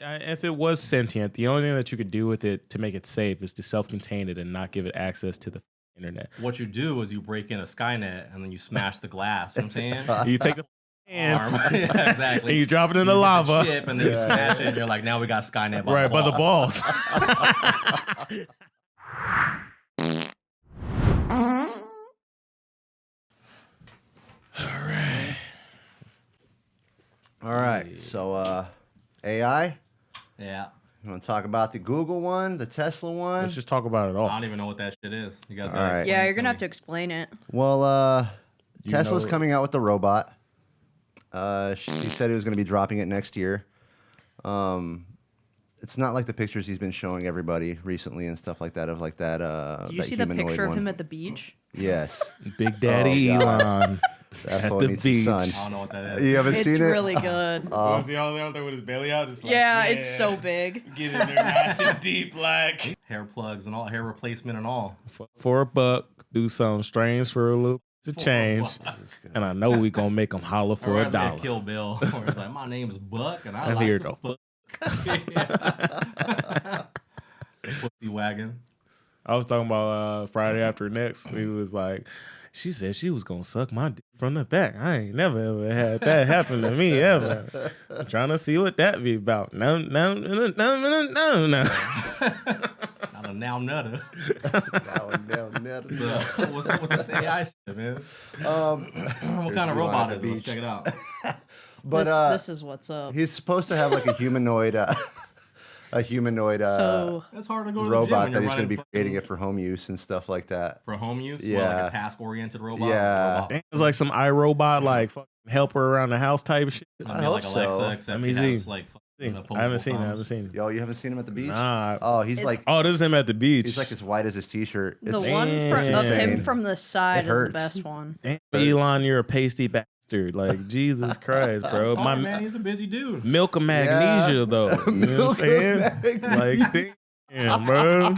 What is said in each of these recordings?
if it was sentient, the only thing that you could do with it to make it safe is to self-contain it and not give it access to the internet. What you do is you break in a Skynet and then you smash the glass. You know what I'm saying? You take the Arm. Yeah, exactly. and you drop it in the lava. Ship and then you smash it and you're like, now we got Skynet by Right, by the balls. All right. So AI. Yeah. You want to talk about the Google one, the Tesla one? Let's just talk about it all. I don't even know what that shit is. You guys All gotta right. explain Yeah, it you're to gonna me. have to explain it. Well, You Tesla's know- coming out with the robot. He said he was going to be dropping it next year. It's not like the pictures he's been showing everybody recently and stuff like that of like that. Do you that see the humanoid picture of one. him at the beach? Yes, Big Daddy Oh, God. Elon. that At phone the needs some beach. sun. I don't know what that is. You haven't It's seen it? really good. Was he all out there with his belly out? Just like, yeah, it's so big. Get in there nice and deep, like. Hair plugs and all, hair replacement and all. For $1, do something strange for a little to change. $1. And I know we gonna make them holler for Reminds me of $1. Kill Bill, where it's like, my name is Buck and I And like here to go. fuck. Pussy wagon. I was talking about Friday After Next. He was like, she said she was gonna suck my dick from the back. I ain't never ever had that happen to me ever. I'm trying to see what that be about. No. Not a now nutter. What's up with this AI shit, man? What kind of robot is it? Let's check it out. But this is what's up. he's supposed to have like a humanoid, So It's hard to go to the gym robot when that you're he's going to be running creating it for home use and stuff like that. for home use. Yeah. Well, like a task-oriented robot. Yeah. Robot. It was like some iRobot, like fucking helper around the house type shit. I mean, hope like Alexa, so. except Let me she see. has like fucking opposable I haven't seen it. I thumbs. haven't seen it. Yo, you haven't seen him at the beach? Nah. Oh, he's like Oh, this is him at the beach. he's like as white as his t-shirt. the It's one of insane. him from the side It is the hurts. best one. Damn, Elon, you're a pasty bastard. Like Jesus Christ, bro. Sorry, man, he's a busy dude. Milk of magnesia, though. You know what I'm saying? Like, damn, bro.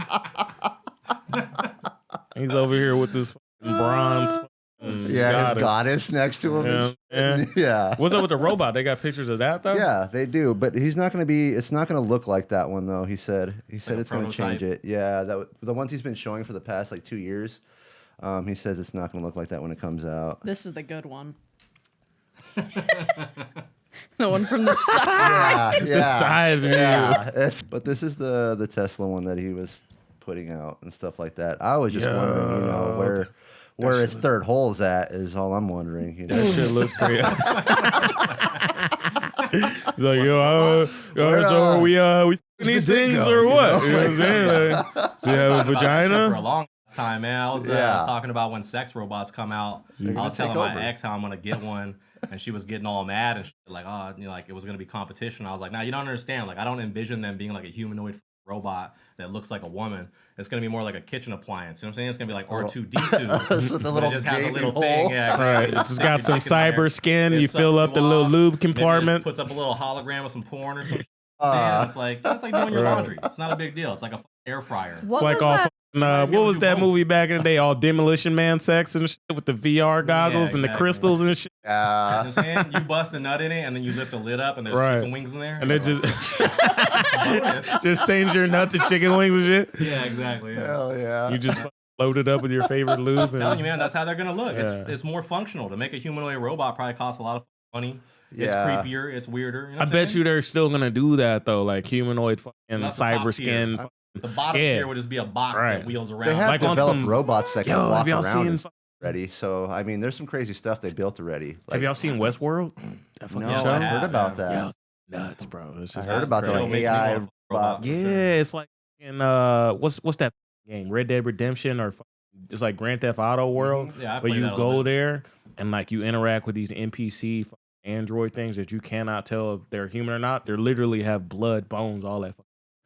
He's over here with this fucking bronze. Yeah, his goddess next to him. Yeah. Yeah. What's up with the robot? They got pictures of that though. Yeah, they do, but he's not going to be. It's not going to look like that one though. He said a it's going to prototype? change it. Yeah, the ones he's been showing for the past like 2 years. He says it's not going to look like that when it comes out. This is the good one. The one from the side. Yeah, yeah, side view. yeah. But this is the Tesla one that he was putting out and stuff like that. I was just wondering, you know, where his third hole's at is all I'm wondering. You know, That shit looks crazy. He's like, yo, so we fucking these the dick things go, or you what? know? You know what I'm saying? Like, do you have a For a vagina? long time, man. I was Yeah. talking about when sex robots come out. I gonna was telling take my over. ex how I'm gonna get one, and she was getting all mad and shit, like, oh, you know, like it was gonna be competition. I was like, nah, you don't understand. Like, I don't envision them being like a humanoid robot that looks like a woman. It's gonna be more like a kitchen appliance. You know what I'm saying? It's gonna be like R2D2. So the But little it just has a gaping little hole. thing. Yeah, Right. exactly. It's just got Stick some your dick in there. cyber skin. It You sucks fill up the you little off. lube Maybe it compartment. puts up a little hologram with some porn or something. It's like doing your Right. laundry. It's not a big deal. It's like a air fryer. What It's like was all that? fucking, what was that movie back in the day? All Demolition Man sex and shit with the VR goggles and the exactly. crystals and shit. You know what I'm saying? You bust a nut in it, and then you lift the lid up, and there's Right. chicken wings in there. And you're it like, just change your nut to chicken wings and shit. yeah, exactly. Yeah. Hell yeah. You just load it up with your favorite lube. I'm telling you, And, man, that's how they're gonna look. Yeah. It's more functional. To make a humanoid robot probably costs a lot of money. It's Yeah. creepier. It's weirder. You know I what I'm bet saying? you they're still gonna do that though, like humanoid fucking That's the top cyber tier. skin. The bottom Yeah. tier would just be a box Right. that wheels around. They have Like on developed some- robots that can Yo, walk have y'all around seen? and stuff already. So I mean, there's some crazy stuff they built already. Like, Have y'all seen Westworld? That fucking No, Yes, show? I I have, heard about yeah. that. Yo, nuts, bro. It's I just heard about the Show like makes me AI want a robot. robot. yeah, it's like in what's that game? Red Dead Redemption or it's like Grand Theft Auto World, Yeah, I where played you that a go little bit. there and like you interact with these NPC android things that you cannot tell if they're human or not. They literally have blood, bones, all that.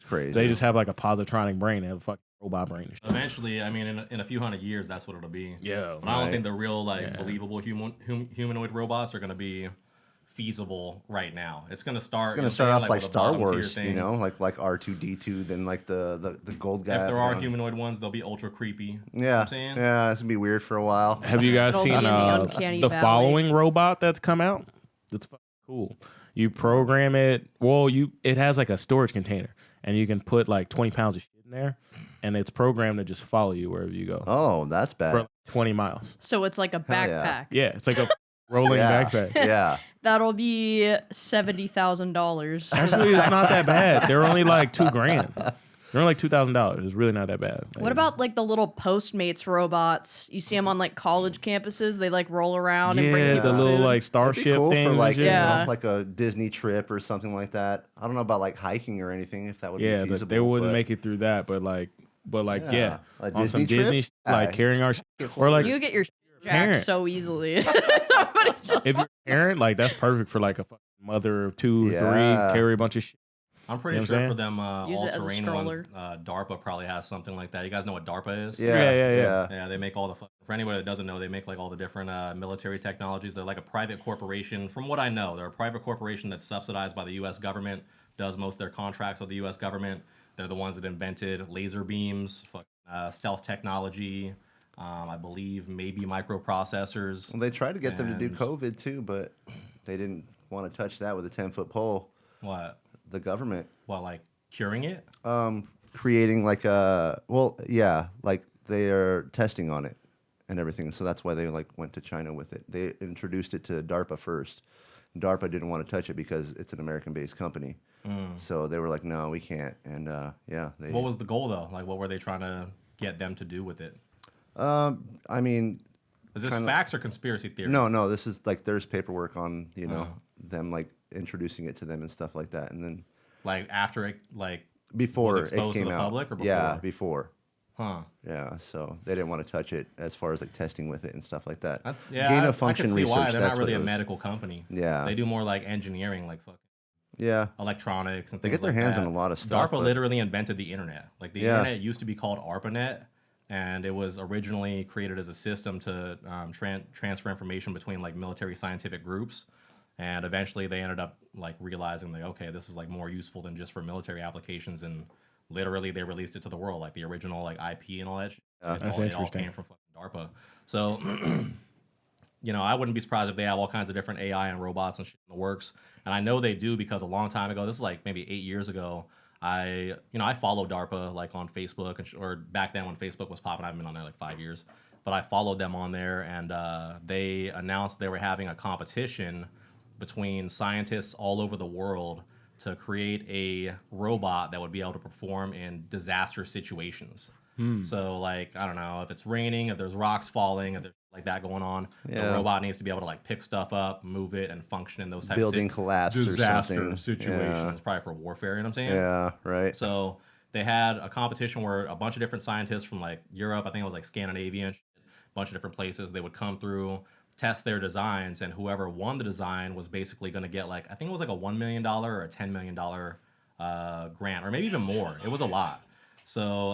It's crazy. They just have like a positronic brain. They have a fucking robot brain. And shit. Eventually, I mean, in a few hundred years, that's what it'll be. Yeah, But I don't Right. think the real like Yeah. believable humanoid robots are gonna be feasible right now. It's gonna start. It's gonna you know, start off like with a Star bottom tier Wars, you thing. know, like R2D2, then like the gold guy. If there are around. humanoid ones, they'll be ultra creepy. You know what Yeah, I'm saying? yeah, it's gonna be weird for a while. Have you guys It'll be seen in the uncanny the valley. following robot that's come out? That's fucking cool. You program it. Well, it has like a storage container, and you can put like 20 pounds of shit in there, and it's programmed to just follow you wherever you go Oh, that's bad. for like 20 miles. So it's like a Hell yeah. backpack. Yeah, it's like a rolling yeah. backpack. Yeah. That'll be $70,000. Actually, it's not that bad. They're only like $2,000. They're only like $2,000. It's really not that bad. What about like the little Postmates robots? You see them on like college campuses. They like roll around and bring yeah, people the little food. like That'd be starship cool things for and like, shit. Yeah. like a Disney trip or something like that. I don't know about like hiking or anything if that would Yeah, be feasible. but they wouldn't but make it through that. But Yeah. yeah, A on some Disney trip? Disney, like Yeah. carrying our, or like You get your jacked parent. so easily. Somebody just- if you're a parent, like that's perfect for like a fucking mother of 2 or Yeah. 3, carry a bunch of shit. I'm pretty You know what sure I'm for them Use it as a all-terrain stroller. ones, DARPA probably has something like that. You guys know what DARPA is? Yeah. Yeah, they make all the for anybody that doesn't know, they make like all the different military technologies. They're like a private corporation. From what I know, they're a private corporation that's subsidized by the U.S. government. Does most of their contracts with the U.S. government. They're the ones that invented laser beams, stealth technology. I believe maybe microprocessors. Well, they tried to get them to do And- COVID too, but they didn't want to touch that with a 10-foot pole. What? The government Well, like curing it? creating like like they are testing on it and everything. So that's why they like went to China with it. They introduced it to DARPA first. DARPA didn't want to touch it because it's an American-based company. So they were like, no, we can't. And they. What was the goal though? Like, what were they trying to get them to do with it? I mean, Is this kinda- facts or conspiracy theory? no. This is like there's paperwork on them like introducing it to them and stuff like that, and then Like after it, like before Was it exposed to came the out. public or Yeah, before? before. Huh? Yeah, so they didn't want to touch it as far as like testing with it and stuff like that. That's, yeah, Gain I of function can see research. why they're that's not what really it a was. medical company. Yeah. They do more like engineering, like fucking Yeah, electronics and They things get their like hands that. on a lot of stuff, DARPA but- literally invented the internet. Like the Yeah. internet used to be called ARPANET, and it was originally created as a system to transfer information between like military scientific groups. And eventually they ended up like realizing like, okay, this is like more useful than just for military applications, and literally they released it to the world, like the original like IP and all that shit. Yeah. That's It all interesting. came from fucking DARPA. So I wouldn't be surprised if they have all kinds of different AI and robots and shit in the works. And I know they do because a long time ago, this is like maybe 8 years ago, I followed DARPA like on Facebook, or back then when Facebook was popping. I haven't been on there like 5 years, but I followed them on there, and they announced they were having a competition between scientists all over the world to create a robot that would be able to perform in disaster situations. So like, I don't know, if it's raining, if there's rocks falling, if there's like that going on, Yeah. the robot needs to be able to like pick stuff up, move it, and function in those types building of collapse or disaster something. situations, probably for warfare. You know what I'm saying? Yeah, right. So they had a competition where a bunch of different scientists from like Europe, I think it was like Scandinavia, and shit, a bunch of different places, they would come through, test their designs, and whoever won the design was basically going to get like, I think it was like a $1 million or a $10 million grant, or maybe even more. It was a lot. So,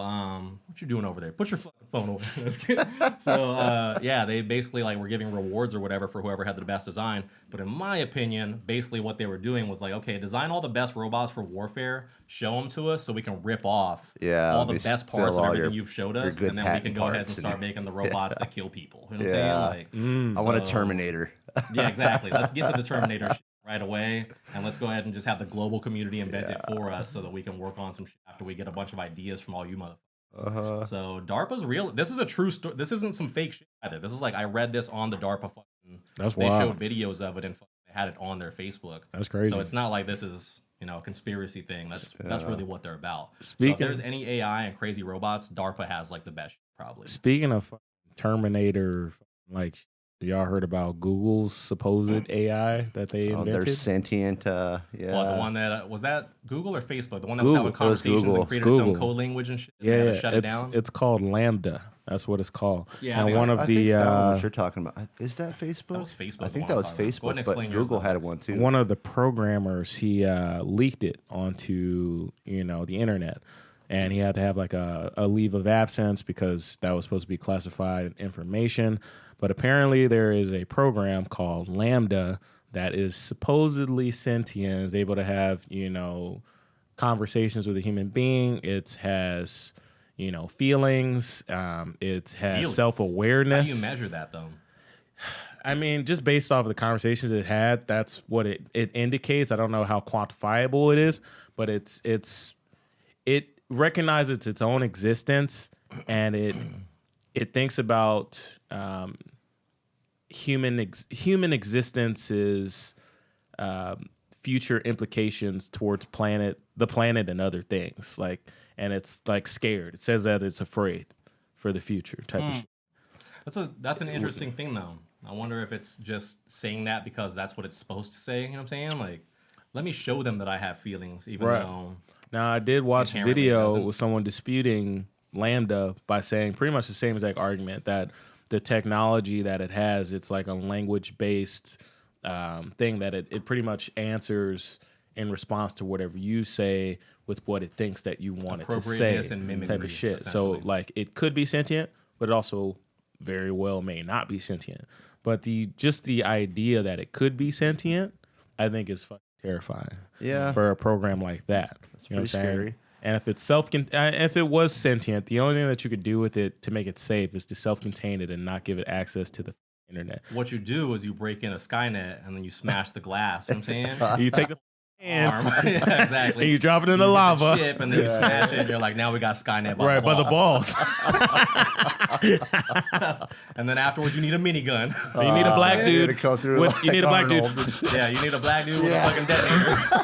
what you doing over there? Put your fucking phone over there. Just kidding. So, they basically like were giving rewards or whatever for whoever had the best design. But in my opinion, basically what they were doing was like, okay, design all the best robots for warfare, show them to us so we can rip off Yeah, all let the me best steal parts of all everything your- you've showed your us, good and then we can patent go ahead and parts start and- making the robots that kill people. You know what Yeah. I'm saying? I want a so- Terminator. Yeah, exactly. Let's get to the Terminator shit right away, and let's go ahead and just have the global community invent it for us so that we can work on some shit after we get a bunch of ideas from all you motherfuckers. So DARPA's real. This is a true story. This isn't some fake shit either. This is like, I read this on the DARPA fucking. That's They wild. showed videos of it and they had it on their Facebook. That's crazy. So it's not like this is a conspiracy thing. That's really what they're about. So if Speaking- there's any AI and crazy robots, DARPA has like the best shit, probably. Speaking of Terminator, like y'all heard about Google's supposed AI that they They're invented? sentient. Yeah. Well, the one that was that Google or Facebook? The one that was having Google. It was conversations Google. and created its own Google. code language and shit. They had to shut it down. it's called Lambda. That's what it's called. Yeah, I and think one I- of I the think that one that you're talking about is that Facebook? That was Facebook, I the think one that I'm was talking about. Go ahead and Facebook, but explain yours, Google though, had please. one too. one of the programmers, he leaked it onto the internet, and he had to have like a leave of absence because that was supposed to be classified information. But apparently there is a program called Lambda that is supposedly sentient, is able to have conversations with a human being. It has feelings. It has Feelings? How self-awareness. do you measure that though? I mean, just based off of the conversations it had, that's what it indicates. I don't know how quantifiable it is, but it recognizes its own existence, and it thinks about human existence's future implications towards the planet and other things. Like, and it's like scared. It says that it's afraid for the future type of shit. That's an interesting thing though. I wonder if it's just saying that because that's what it's supposed to say. You know what I'm saying? Like, let me show them that I have feelings, even though. Now, I did watch a inherently video doesn't. with someone disputing Lambda by saying pretty much the same exact argument that the technology that it has, it's like a language-based thing that it pretty much answers in response to whatever you say with what it thinks that you want it to say, Appropriateness and mimicry, type of shit. So, like, it could be sentient, but it also very well may not be sentient. But the idea that it could be sentient, I think is fucking terrifying. Yeah. For a program like that. That's You know what I'm pretty saying? scary. And if it's if it was sentient, the only thing that you could do with it to make it safe is to self-contain it and not give it access to the internet. What you do is you break in a Skynet and then you smash the glass. You know what I'm saying? You take the Arm. hand Yeah, exactly. and you drop it in the You hit lava. chip and then you smash it and you're like, now we got Skynet by Right, the by the balls. balls. And then afterwards you need a minigun. You need a black You dude. gotta go through You need a black dude. Arnold. Yeah, you need a black dude with a fucking detonator.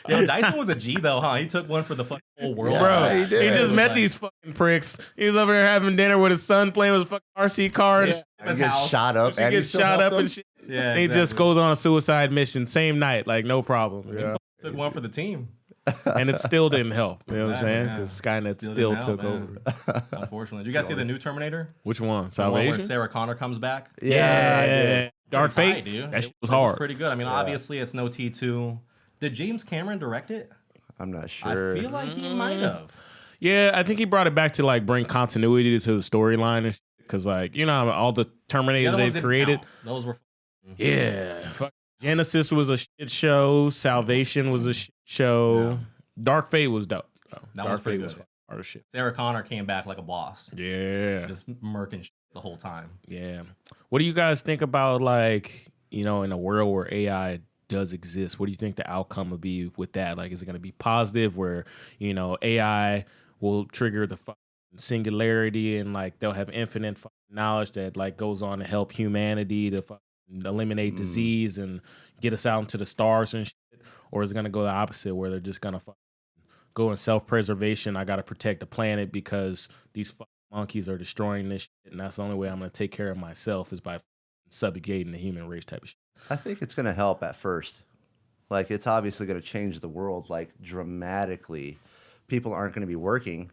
Yo, Dyson was a G though, huh? He took one for the fucking whole world. Yeah, Bro, he he did. just It was met like- these fucking pricks. He was over here having dinner with his son, playing with his fucking RC cars. Yeah. He gets shot up. She and he gets still shot helped up him? and shit. Yeah, And he just exactly. goes on a suicide mission same night, like no problem. Yeah. Took one for the team. And it still didn't help. You know what I'm saying? Yeah. Because Skynet Still still didn't help, took man. over. Unfortunately. Did you guys see the new Terminator? Which one? The one where Salvation? Sarah Connor comes back? Yeah, I did. Dark Pretty Fate. tight, dude. That shit was It hard. pretty good. I mean, obviously it's no T2. Did James Cameron direct it? I'm not sure. I feel like he might have. Yeah, I think he brought it back to like bring continuity to the storyline and shit. Because like, you know, how all the The Terminators other ones they've didn't created. count. Those were. Yeah. Fuck. Genesis was a shit show. Salvation was a shit show. Yeah. Dark Fate was dope. Oh, That Dark was pretty Fate was good. hard as shit. Sarah Connor came back like a boss, Yeah. just murking shit the whole time. Yeah. What do you guys think about like, you know, in a world where AI does exist, what do you think the outcome would be with that? Like, is it going to be positive where, you know, AI will trigger the fucking singularity and like they'll have infinite fucking knowledge that like goes on to help humanity to fucking eliminate disease and get us out into the stars and shit? Or is it going to go the opposite where they're just going to go in self-preservation? I got to protect the planet because these fucking monkeys are destroying this shit, and that's the only way I'm going to take care of myself is by subjugating the human race type of shit. I think it's going to help at first. Like, it's obviously going to change the world, like, dramatically. People aren't going to be working,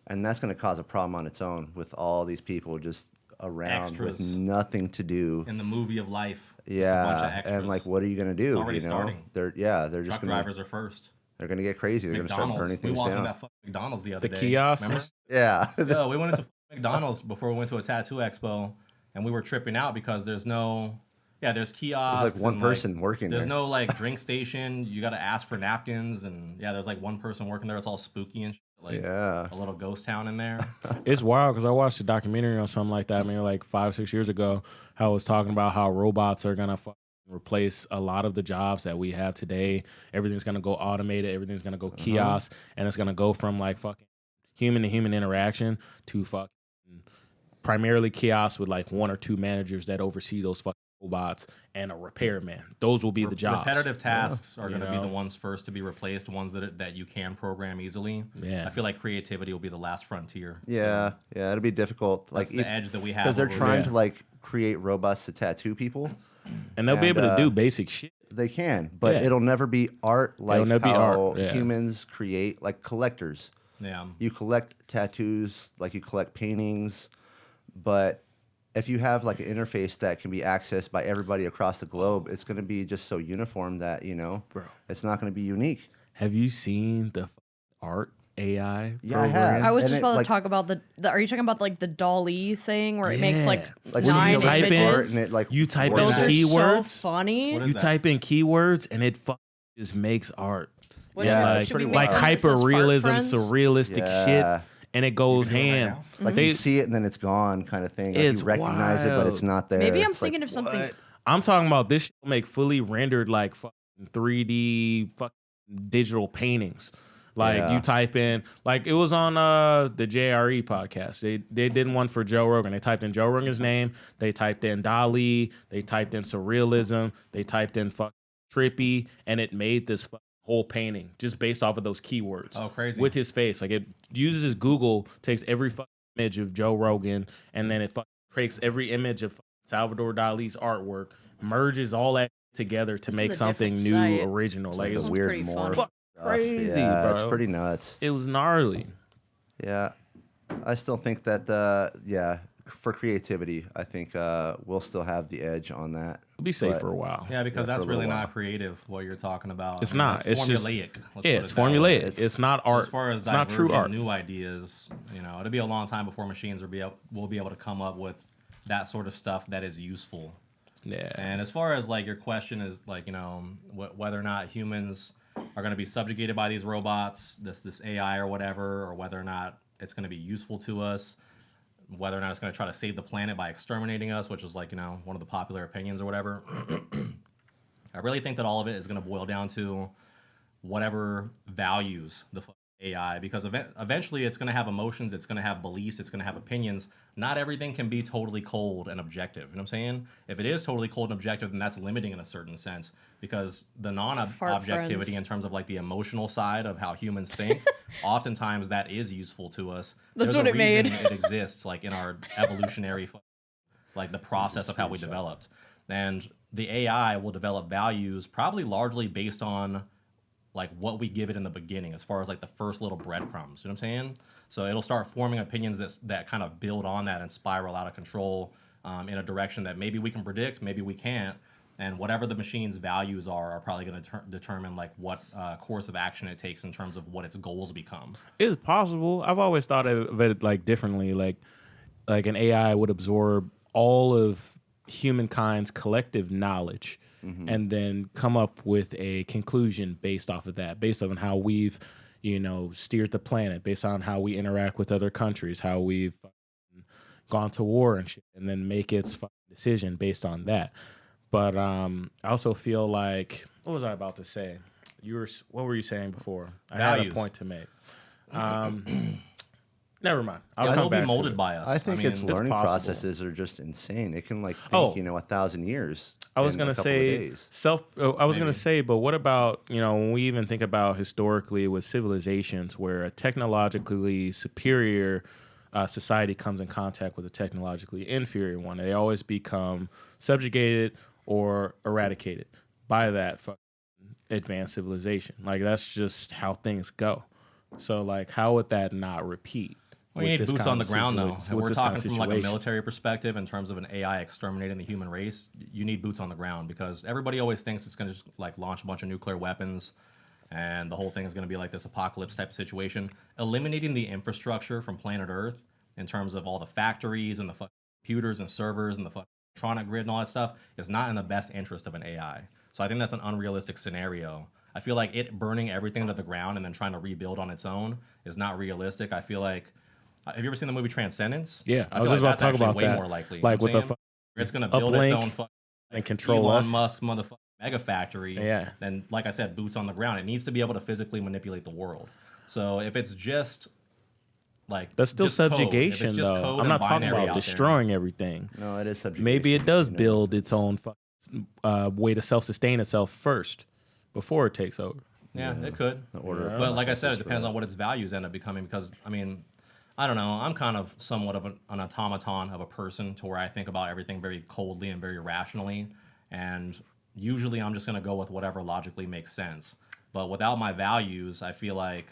and that's going to cause a problem on its own with all these people just around Extras. with nothing to do. In the movie of life, just a bunch of Yeah, extras. and like, what are you going to do? It's already you know, starting. they're just Truck going to drivers are first. they're going to get crazy. They're going to start McDonald's. burning We things walked in down. that fucking McDonald's the other The day. kiosks? Remember? Yeah, Yeah, we went into McDonald's before we went to a tattoo expo, and we were tripping out because there's no, there's kiosks. there's like one and, person working There's there. no like drink station. You got to ask for napkins, and there's like one person working there. It's all spooky and shit, like Yeah. a little ghost town in there. It's wild because I watched a documentary on something like that, maybe like 5-6 years ago. How it was talking about how robots are gonna replace a lot of the jobs that we have today. Everything's gonna go automated. Everything's gonna go kiosk, and it's gonna go from like fucking human to human interaction to fucking primarily kiosks with like 1 or 2 managers that oversee those fucking robots and a repairman. Those will be the jobs. Repetitive tasks are You going to be know? the ones first to be replaced, ones that you can program easily. Yeah. I feel like creativity will be the last frontier. Yeah, yeah, it'll be difficult. Like Like the edge that we have. because they're over trying it. to like create robots to tattoo people. And they'll be And, able to do basic shit. They can, but Yeah. it'll never be art like never be how art, yeah. humans create, like collectors. Yeah. You collect tattoos, like you collect paintings, but if you have like an interface that can be accessed by everybody across the globe, it's going to be just so uniform that, you know, Bro. it's not going to be unique. Have you seen the art AI Yeah, I have. program? I was And just it, about like- to talk about the. Are you talking about like the DALL-E thing where it makes like Like When you 9 type in- images? and it, like, You type in Those works. are keywords. so funny. What is You that? type in keywords and it just makes art. What Yeah, should- it's should pretty we wild. make Like one that says hyper fart realism, friends? surrealistic Yeah. shit. and it goes can do it right ham. now? Like you see it and then it's gone, kind of thing. Like It's you recognize it, but it's wild. not there. Maybe I'm It's like, thinking of something. what? I'm talking about this shit will make fully rendered like fucking 3D fucking digital paintings. Like Yeah. you type in, like it was on the JRE podcast. They did one for Joe Rogan. They typed in Joe Rogan's name. They typed in Dali. They typed in surrealism. They typed in fucking trippy, and it made this whole painting just based off of those keywords. Oh, crazy. With his face, like it uses Google, takes every fucking image of Joe Rogan, and then it takes every image of Salvador Dali's artwork, merges all that together to This make is a something different new, site. original. Like It's it's Sounds weird pretty morph. fun. stuff. crazy, yeah, bro. It's pretty nuts. It was gnarly. Yeah, I still think that for creativity, I think we'll still have the edge on that. We'll be safe But- for a while. Yeah, because Yeah, for that's a really little not while. creative what you're talking about. It's not. It's It's just- formulaic. Let's Yeah, put it's it that way. formulaic. It's not art. As far as it's not true divergent art. new ideas, it'll be a long time before machines will be able to come up with that sort of stuff that is useful. Yeah. And as far as like your question is like whether or not humans are going to be subjugated by these robots, this AI or whatever, or whether or not it's going to be useful to us, whether or not it's going to try to save the planet by exterminating us, which is like one of the popular opinions or whatever. I really think that all of it is going to boil down to whatever values the AI, because eventually it's going to have emotions, it's going to have beliefs, it's going to have opinions. Not everything can be totally cold and objective. You know what I'm saying? If it is totally cold and objective, then that's limiting in a certain sense, because the non-objectivity friends. in terms of like the emotional side of how humans think, oftentimes that is useful to us. That's There's what a it reason made. it exists, like in our evolutionary, like the process of how we developed. And the AI will develop values probably largely based on like what we give it in the beginning, as far as like the first little breadcrumbs. You know what I'm saying? So it'll start forming opinions that kind of build on that and spiral out of control in a direction that maybe we can predict, maybe we can't. And whatever the machine's values are probably going to determine like what course of action it takes in terms of what its goals become. It's possible. I've always thought of it like differently. Like an AI would absorb all of humankind's collective knowledge and then come up with a conclusion based off of that, based on how we've, steered the planet, based on how we interact with other countries, how we've gone to war and shit, and then make its decision based on that. But I also feel like, what was I about to say? What were you saying before? I had a Values. point to make. Never mind. I'll It come will back be to molded it. by us. I think its it's learning possible. processes are just insane. It can like think, Oh. 1,000 years. I was in gonna a couple of say days. I was gonna Maybe. say, but what about when we even think about historically with civilizations where a technologically superior society comes in contact with a technologically inferior one, they always become subjugated or eradicated by that advanced civilization. Like that's just how things go. So like, how would that not repeat? Well, you with need this boots kind on the of ground, though. situa- If with we're this kind talking of from like a situation? military perspective in terms of an AI exterminating the human race, you need boots on the ground, because everybody always thinks it's going to just like launch a bunch of nuclear weapons and the whole thing is going to be like this apocalypse type of situation. Eliminating the infrastructure from planet Earth in terms of all the factories and the computers and servers and the electronic grid and all that stuff is not in the best interest of an AI. So I think that's an unrealistic scenario. I feel like it burning everything to the ground and then trying to rebuild on its own is not realistic. I feel like, have you ever seen the movie Transcendence? Yeah, I feel was just about that's to talk actually about way that. more likely. You Like know with what I'm the saying? It's going to build uplink its own and control Elon us. Musk mega factory. Yeah. Then, like I said, boots on the ground. It needs to be able to physically manipulate the world. So if it's just like That's still just code, if it's subjugation, just though. code I'm and not talking binary about out there- destroying everything. No, it is subjugation. Maybe it does you know, build its own way to self-sustain itself first before it takes over. Yeah, it could. the order of But like I said, processes it for depends that. on what its values end up becoming. Because I mean, I don't know. I'm kind of somewhat of an automaton of a person, to where I think about everything very coldly and very rationally. And usually, I'm just gonna go with whatever logically makes sense. But without my values, I feel like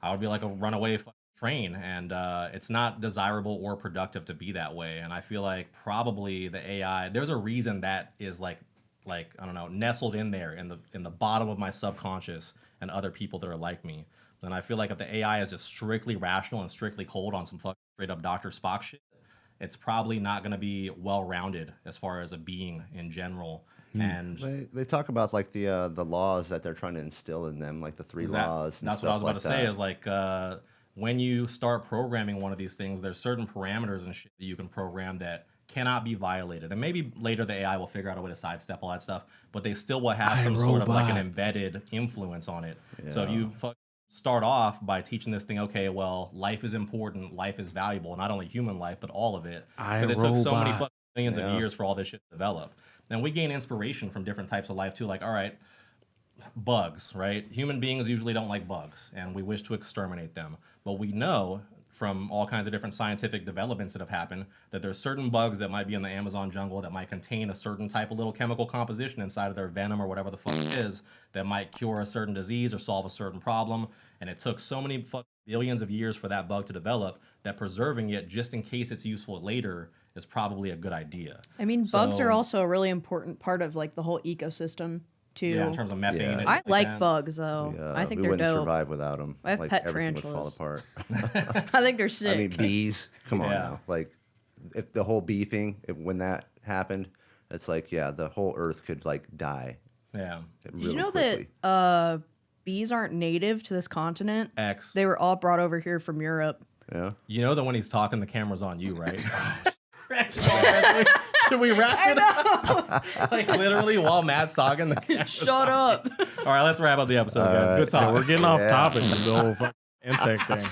I would be like a runaway train, and it's not desirable or productive to be that way. And I feel like probably the AI, there's a reason that is like I don't know, nestled in there in the bottom of my subconscious and other people that are like me. Then I feel like if the AI is just strictly rational and strictly cold on some straight up Dr. Spock shit, it's probably not going to be well rounded as far as a being in general. And They talk about like the laws that they're trying to instill in them, like the three laws. And that's what I was stuff about to like say. that. Is like when you start programming one of these things, there's certain parameters and shit that you can program that cannot be violated. And maybe later the AI will figure out a way to sidestep all that stuff, but they still will have some sort of like an embedded influence on it. So if you start off by teaching this thing, okay, well, life is important, life is valuable, not only human life, but all of it. Because it took so many millions of years for all this shit to develop. And we gain inspiration from different types of life too. Like, all right, bugs, right? Human beings usually don't like bugs, and we wish to exterminate them. But we know from all kinds of different scientific developments that have happened that there's certain bugs that might be in the Amazon jungle that might contain a certain type of little chemical composition inside of their venom or whatever the fuck it is that might cure a certain disease or solve a certain problem. And it took so many billions of years for that bug to develop that preserving it just in case it's useful later is probably a good idea. I mean, bugs are also a really important part of like the whole ecosystem too. Yeah, in terms of methane. I like bugs though. I think they're dope. We wouldn't survive without them. I have like, pet everything tarantulas. would fall apart. I think they're sick. I mean, bees. Come on now. Like, if the whole bee thing, when that happened, it's like, yeah, the whole Earth could like die. Yeah. Really Did you know quickly. that bees aren't native to this continent? They were all brought over here from Europe. Yeah. You know that when he's talking, the camera's on you, right? Should we wrap it up? Like literally while Matt's talking, the camera's Shut up. All right, let's wrap up the episode, guys. Good talk. We're getting off topic with the whole fucking insect thing.